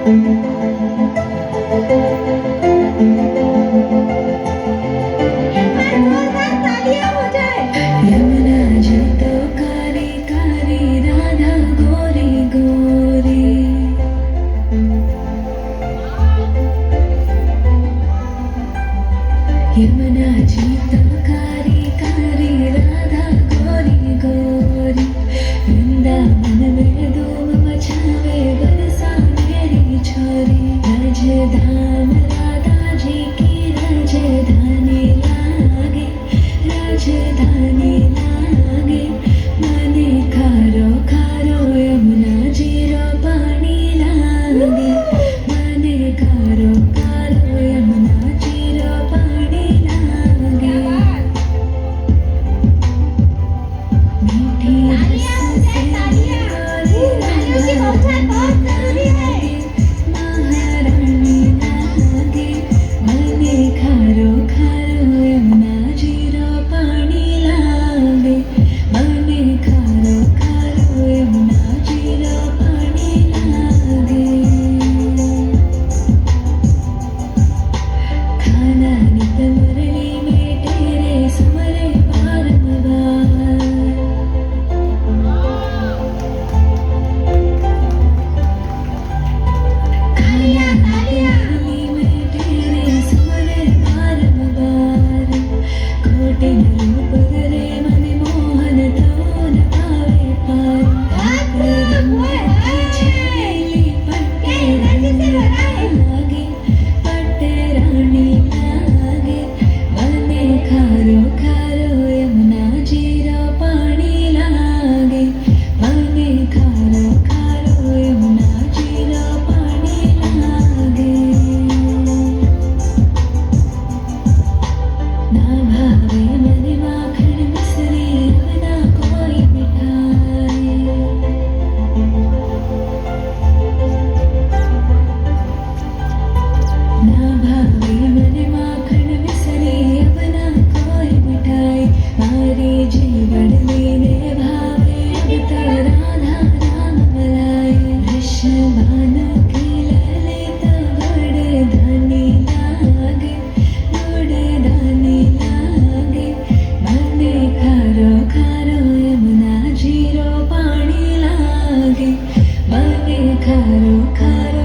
यमुना जी तो काली काली, राधा गोरी गोरी। यमुना जी तो काली काली, राधा गोरी गोरी। वृंदावन में धूम मचावे, बरसा मेरी छोरी। राजधाम राधा जी की राजधानी लागे, राजधानी लागे। मने खारो खारो यमुना जीरो पानी लागे। मने खारो खारो यमुना जीरो पानी लागे। मीठी रस से महारानी लागे। मने खारो खारो यमुना जीरो पानी लागे। मने खारो खारो यमुना जीरो पानी लागे। खाना नित मुरली में तेरे समरे बारंबार। खाना नित मुरली में तेरे समरे बारंबार। कोटिन रूप धरे मन मोहन तो न पावे पार। छेली पट्टे रानी लागे, पट्टे रानी लागे। मने खारो खारो यमुना जीरो पानी लागे। मने खारो खारो यमुना जीरो पानी लागे। ना भावे मने माखन मिश्री, ना कोई मिठाई। ना भावे मने माखन मिश्री, अब ना कोई मिठाई। मारी जीवन लेने भावे, अब तो राधा राम मलाई। वृषभान की ललित गुड़ धानी लागे, गुड़ धानी लागे। मने खारो खारो यमुना जीरो पानी लागे। मने खारो खारो